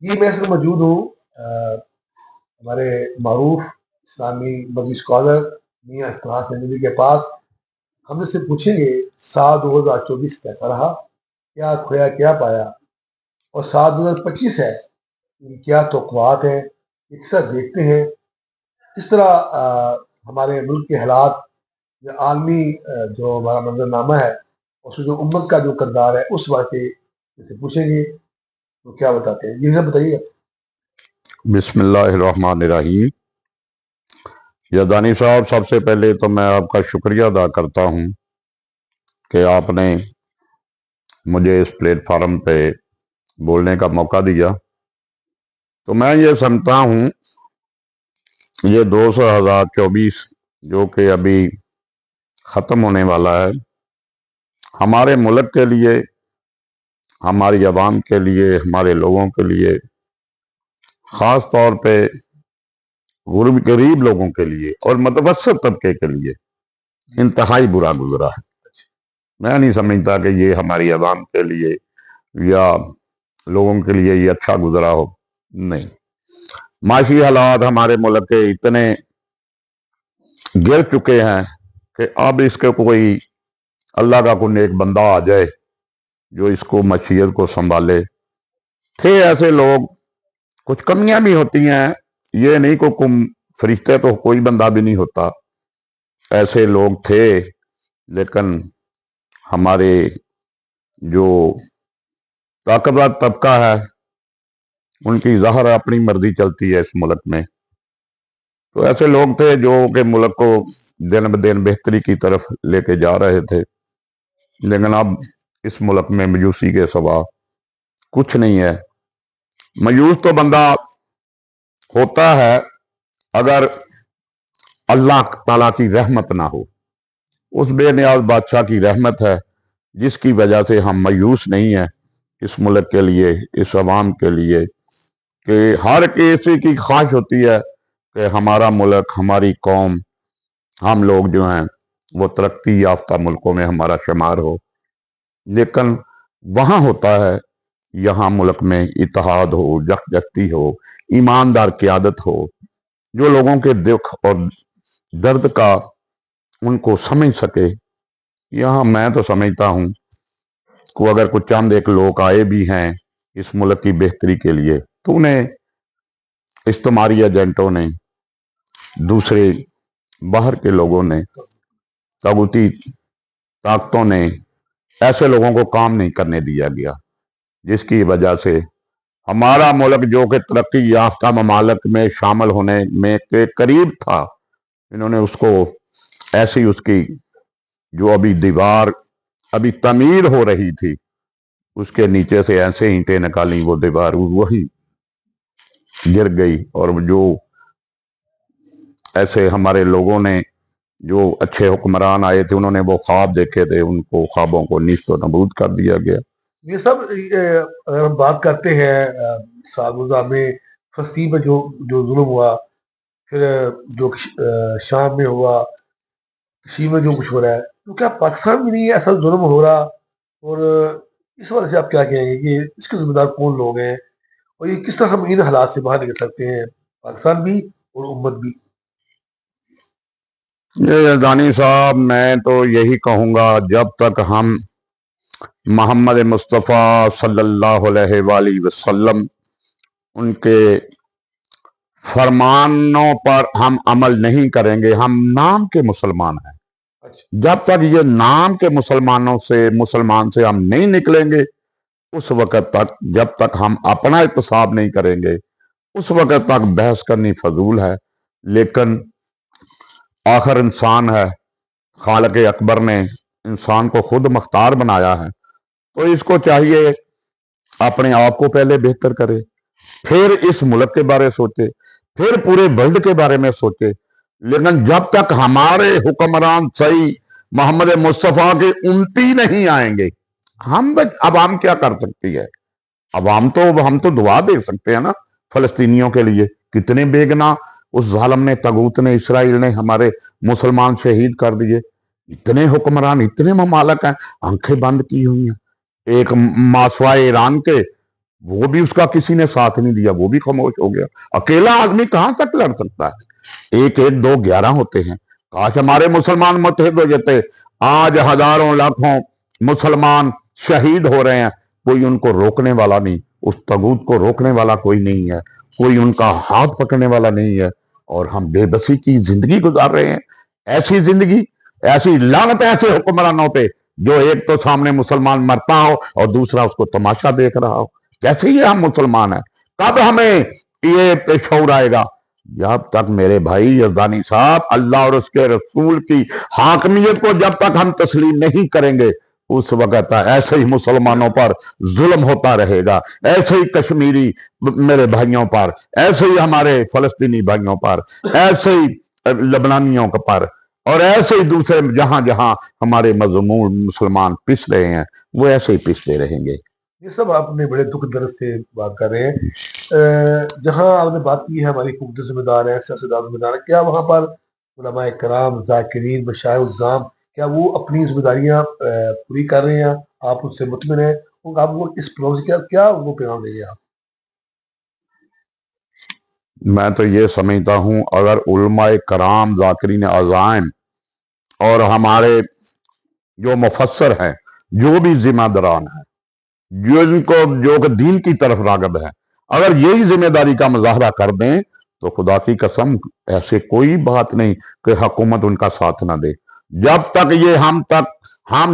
یہ میں سے موجود ہوں ہمارے معروف اسلامی مذہبی اسکالر میاں اختلاف نبی کے پاس. ہم نے سے پوچھیں گے سال 2024 کیسا رہا, کیا کھویا کیا پایا, اور سال 2025 ہے کیا توقعات ہیں, کس طرح دیکھتے ہیں, کس طرح ہمارے ملک کے حالات یا عالمی جو ہمارا منظرنامہ ہے اس میں جو امت کا جو کردار ہے اس واقعے سے پوچھیں گے تو کیا بتاتے ہیں. یہ سب بتائیے. بسم اللہ الرحمن الرحیم. یادانی صاحب, سب سے پہلے تو میں آپ کا شکریہ ادا کرتا ہوں کہ آپ نے مجھے اس پلیٹ فارم پہ بولنے کا موقع دیا. تو میں یہ سمجھتا ہوں یہ 2024 جو کہ ابھی ختم ہونے والا ہے, ہمارے ملک کے لیے, ہماری عوام کے لیے, ہمارے لوگوں کے لیے, خاص طور پہ غریب لوگوں کے لیے اور متوسط طبقے کے لیے انتہائی برا گزرا ہے. میں نہیں سمجھتا کہ یہ ہماری عوام کے لیے یا لوگوں کے لیے یہ اچھا گزرا ہو. نہیں, معاشی حالات ہمارے ملک کے اتنے گر چکے ہیں کہ اب اس کے کوئی اللہ کا کوئی نیک بندہ آ جائے جو اس کو معیشت کو سنبھالے. تھے ایسے لوگ, کچھ کمیاں بھی ہوتی ہیں, یہ نہیں کو فرشتے تو کوئی بندہ بھی نہیں ہوتا, ایسے لوگ تھے, لیکن ہمارے جو طاقتور طبقہ ہے ان کی ظاہر اپنی مرضی چلتی ہے اس ملک میں. تو ایسے لوگ تھے جو کہ ملک کو دن بدن بہتری کی طرف لے کے جا رہے تھے, لیکن اب اس ملک میں مایوسی کے سوا کچھ نہیں ہے. مایوس تو بندہ ہوتا ہے اگر اللہ تعالیٰ کی رحمت نہ ہو. اس بے نیاز بادشاہ کی رحمت ہے جس کی وجہ سے ہم مایوس نہیں ہیں اس ملک کے لیے, اس عوام کے لیے, کہ ہر کسی کی خواہش ہوتی ہے کہ ہمارا ملک, ہماری قوم, ہم لوگ جو ہیں وہ ترقی یافتہ ملکوں میں ہمارا شمار ہو. لیکن وہاں ہوتا ہے, یہاں ملک میں اتحاد ہو, یکجہتی ہو, ایماندار قیادت ہو, جو لوگوں کے دکھ اور درد کا ان کو سمجھ سکے. یہاں میں تو سمجھتا ہوں کہ اگر کچھ چند ایک لوگ آئے بھی ہیں اس ملک کی بہتری کے لیے تو انہیں استعماری ایجنٹوں نے, دوسرے باہر کے لوگوں نے, طاغوتی طاقتوں نے ایسے لوگوں کو کام نہیں کرنے دیا گیا, جس کی وجہ سے ہمارا ملک جو کہ ترقی یافتہ ممالک میں شامل ہونے میں کے قریب تھا, انہوں نے اس کو ایسی اس کی جو ابھی دیوار ابھی تعمیر ہو رہی تھی اس کے نیچے سے ایسے اینٹیں نکالی, وہ دیوار وہی گر گئی. اور جو ایسے ہمارے لوگوں نے جو اچھے حکمران آئے تھے انہوں نے وہ خواب دیکھے تھے, ان کو خوابوں کو نیست و نابود کر دیا گیا. یہ سب اگر ہم بات کرتے ہیں سالگزہ میں فلسطین میں جو ظلم ہوا, پھر جو شام میں ہوا, کشمیر میں جو کچھ ہو رہا ہے, تو کیا پاکستان میں نہیں ایسا ظلم ہو رہا؟ اور اس وجہ سے آپ کیا کہیں گے کہ اس کے ذمہ دار کون لوگ ہیں, اور یہ کس طرح ہم ان حالات سے باہر نکل سکتے ہیں, پاکستان بھی اور امت بھی؟ دانی صاحب, میں تو یہی کہوں گا جب تک ہم محمد مصطفیٰ صلی اللہ علیہ وآلہ وسلم ان کے فرمانوں پر ہم عمل نہیں کریں گے, ہم نام کے مسلمان ہیں. جب تک یہ نام کے مسلمان سے ہم نہیں نکلیں گے, اس وقت تک, جب تک ہم اپنا احتساب نہیں کریں گے, اس وقت تک بحث کرنی فضول ہے. لیکن آخر انسان ہے, خالق اکبر نے انسان کو خود مختار بنایا ہے, تو اس کو چاہیے اپنے آپ کو پہلے بہتر کرے, پھر اس ملک کے بارے سوچے, پھر پورے ورلڈ کے بارے میں سوچے. لیکن جب تک ہمارے حکمران صحیح محمد مصطفیٰ کے امتی نہیں آئیں گے, ہم عوام کیا کر سکتی ہے؟ عوام تو ہم تو دعا دے سکتے ہیں نا فلسطینیوں کے لیے. کتنے بے گناہ اس ظالم نے, طاغوت نے, اسرائیل نے ہمارے مسلمان شہید کر دیے. اتنے حکمران, اتنے ممالک ہیں, آنکھیں بند کی ہوئی ہیں. ایک ماسوائے ایران کے वो भी उसका किसी ने साथ नहीं दिया, वो भी खामोश हो गया। अकेला आदमी कहां तक लड़ सकता है? एक एक दो 11 होते हैं। काश हमारे मुसलमान मुत्तहिद हो जाते। आज हजारों लाखों मुसलमान शहीद हो रहे हैं, कोई उनको रोकने वाला नहीं, उस तगूत को रोकने वाला कोई नहीं है, कोई उनका हाथ पकड़ने वाला नहीं है, और हम बेबसी की जिंदगी गुजार रहे हैं। ऐसी जिंदगी, ऐसी लानत ऐसे हुक्मरानों पे, जो एक तो सामने मुसलमान मरता हो और दूसरा उसको तमाशा देख रहा हो। कैसे ये हम मुसलमान हैं? कब हमें ये शऊर आएगा? जब तक मेरे भाई यज़दानी साहब अल्लाह और उसके रसूल की हाकमियत को जब तक हम तस्लीम नहीं करेंगे, उस वक्त ऐसे ही मुसलमानों पर जुल्म होता रहेगा, ऐसे ही कश्मीरी मेरे भाइयों पर, ऐसे ही हमारे फलस्तीनी भाइयों पर, ऐसे ही लबनानियों पर, और ऐसे ही दूसरे जहां जहां हमारे मजमून मुसलमान पिस रहे हैं, वो ऐसे ही पिसते रहेंगे। ये सब आपने बड़े दुख दर्द से बात कर रहे हैं। जहां आपने बात की है हमारी हुकूमती जिम्मेदार है, सियासतदान जिम्मेदार है, क्या वहां पर उलमाए कराम, ज़ाकिरीन, मशाइख-उज़्ज़ाम, क्या वो अपनी जिम्मेदारियां पूरी कर रहे हैं? आप उससे मुतमिन हैं? आप वो इस प्रोग्राम से क्या क्या उनको पैगाम देंगे आप? मैं तो ये समझता हूं, अगर उलमाए कराम, ज़ाकिरीन अज़ाइम और हमारे जो मुफस्सर हैं, जो भी जिम्मेदारान हैं, जो इनको जो कि दीन की तरफ रागब है, अगर यही जिम्मेदारी का मुजाहरा कर दें, तो खुदा की कसम ऐसे कोई बात नहीं कि हुकूमत उनका साथ ना दे। जब तक ये हम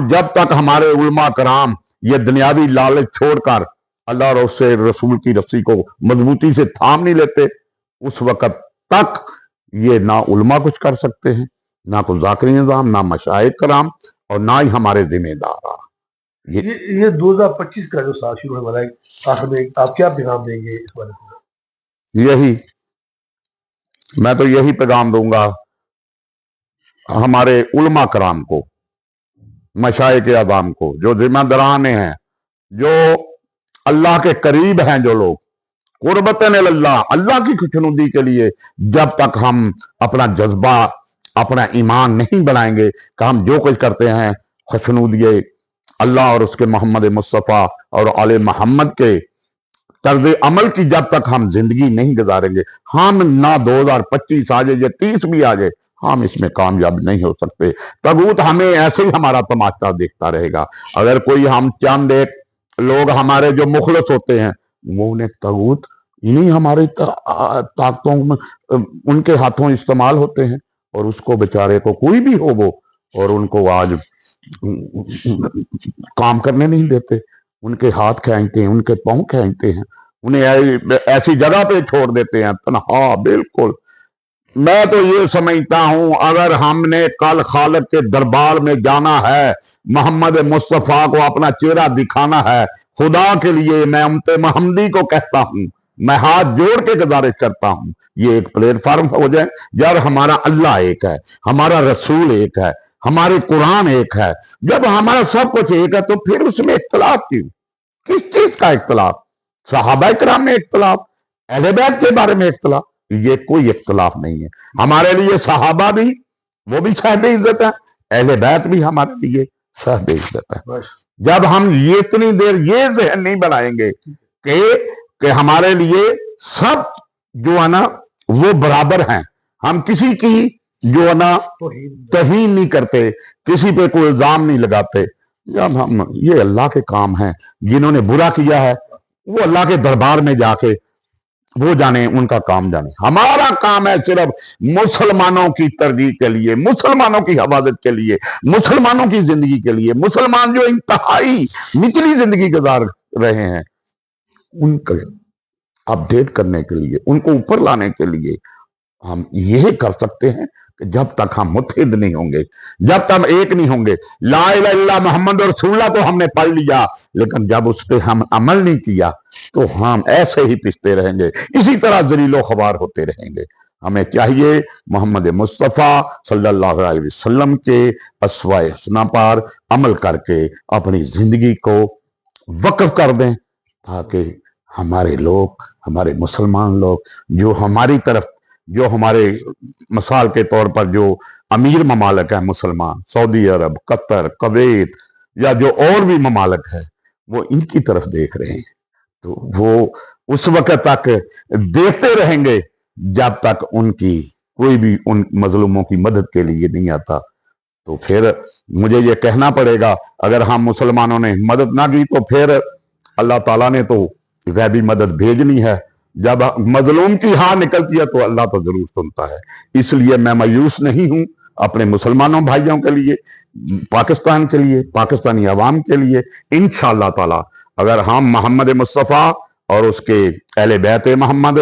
जब तक हमारे उलमा कराम ये दुनियावी लालच छोड़कर अल्लाह और उससे रसूल की रस्सी को मजबूती से थाम नहीं लेते, उस वक्त तक ये ना उलमा कुछ कर सकते हैं, ना कोई ज़ाकिरीन निज़ाम, ना मशाइख कराम, और ना ही हमारे जिम्मेदार। ये 2025 का जो साल शुरू होने वाला है, आखिर में आप क्या पैगाम देंगे इस बारे में? यही मैं तो यही पैगाम दूंगा हमारे उलमा कराम को, मशाइख आज़ाम को, जो जिम्मेदारान हैं, जो अल्लाह के करीब हैं, जो लोग कुर्बतन अल्लाह, अल्लाह की खुशनुदी के लिए जब तक हम अपना जज्बा, अपना ईमान नहीं बनाएंगे कि हम जो कुछ करते हैं खुशनुदी अल्लाह और उसके मोहम्मद मुस्तफ़ा और आले मोहम्मद के तर्ज अमल की जब तक हम जिंदगी नहीं गुजारेंगे, हम ना 2025 आ जाए या 30 भी आ जाए, हम इसमें कामयाब नहीं हो सकते। तगूत हमें ऐसे ही हमारा तमाशा देखता रहेगा। अगर कोई हम चंद एक लोग हमारे जो मुखलस होते हैं, वो उन्हें तगूत इन्हीं हमारी ताकतों में उनके हाथों इस्तेमाल होते हैं, और उसको बेचारे को कोई भी हो वो, और उनको आज काम करने नहीं देते, उनके हाथ खींचते हैं, उनके पांव खींचते हैं, उन्हें ऐसी जगह पे छोड़ देते हैं तनहा। बिल्कुल, मैं तो ये समझता हूं, अगर हमने कल खालिक के दरबार में जाना है, मोहम्मद मुस्तफ़ा को अपना चेहरा दिखाना है, खुदा के लिए मैं उम्मत मोहम्मदी को कहता हूं, मैं हाथ जोड़ के गुजारिश करता हूं, ये एक प्लेटफॉर्म हो जाए जब हमारा अल्लाह एक है, हमारा रसूल एक है, हमारे कुरान एक है। जब हमारा सब कुछ एक है, तो फिर उसमें इख्तलाफ क्यों? किस चीज का इख्तलाफ? सहाबा किराम में इख्तलाफ, अहले बैत के बारे में इख्तलाफ, ये कोई इख्तलाफ नहीं है। हमारे लिए सहाबा भी, वो भी साहिब इज्जत है, अहले बैत भी हमारे लिए साहिब इज्जत है। जब हम ये इतनी देर ये जहन नहीं बनाएंगे कि हमारे लिए सब जो है ना वो बराबर हैं, हम किसी की जो है ना तहीन नहीं करते, किसी पे कोई इल्जाम नहीं लगाते, जब हम ये अल्लाह के काम हैं, जिन्होंने बुरा किया है वो अल्लाह के दरबार में जाके वो जाने, उनका काम जाने। हमारा काम है सिर्फ मुसलमानों की तरजीह के लिए, मुसलमानों की हिफाजत के लिए, मुसलमानों की जिंदगी के लिए, मुसलमान जो इंतहाई निचली जिंदगी गुजार रहे हैं उनको अपडेट करने के लिए, उनको ऊपर लाने के लिए हम यही कर सकते हैं कि जब तक हम मुत्तहिद नहीं होंगे, जब तक एक नहीं होंगे, ला इलाहा इल्लल्लाह मोहम्मद रसूलुल्लाह तो हमने पढ़ लिया, लेकिन जब उस पर हम अमल नहीं किया तो हम ऐसे ही पिसते रहेंगे, इसी तरह जलीलो खबार होते रहेंगे। हमें चाहिए मोहम्मद मुस्तफ़ा सल्लल्लाहु अलैहि वसल्लम के अस्वाए हसना पर अमल करके अपनी जिंदगी को वक्फ कर दें, ताकि हमारे लोग, हमारे मुसलमान लोग जो हमारी तरफ, जो हमारे मिसाल के तौर पर जो अमीर ममालिक है मुसलमान, सऊदी अरब, कतर, कुवैत, या जो और भी ममालिक है, वो इनकी तरफ देख रहे हैं تو وہ اس وقت تک دیکھتے رہیں گے جب تک ان کی کوئی بھی ان مظلوموں کی مدد کے لیے نہیں آتا۔ تو پھر مجھے یہ کہنا پڑے گا اگر ہم مسلمانوں نے مدد نہ کی تو پھر اللہ تعالیٰ نے تو غیبی مدد بھیجنی ہے۔ جب مظلوم کی ہاں نکلتی ہے تو اللہ تو ضرور سنتا ہے۔ اس لیے میں مایوس نہیں ہوں اپنے مسلمانوں بھائیوں کے لیے، پاکستان کے لیے، پاکستانی عوام کے لیے۔ انشاءاللہ تعالیٰ اگر ہم محمد مصطفیٰ اور اس کے اہل بیت محمد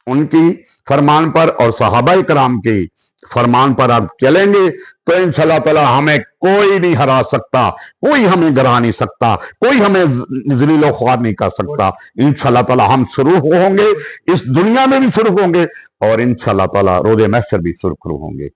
ان کی فرمان پر اور صحابہ کرام کے فرمان پر آپ چلیں گے تو انشاءاللہ تعالیٰ ہمیں کوئی نہیں ہرا سکتا، کوئی ہمیں گرا نہیں سکتا، کوئی ہمیں ذلیل و خوار نہیں کر سکتا۔ انشاءاللہ تعالیٰ ہم سرخ ہوں گے، اس دنیا میں بھی سرخ ہوں گے، اور انشاءاللہ تعالیٰ روز محشر بھی سرخ ہوں گے۔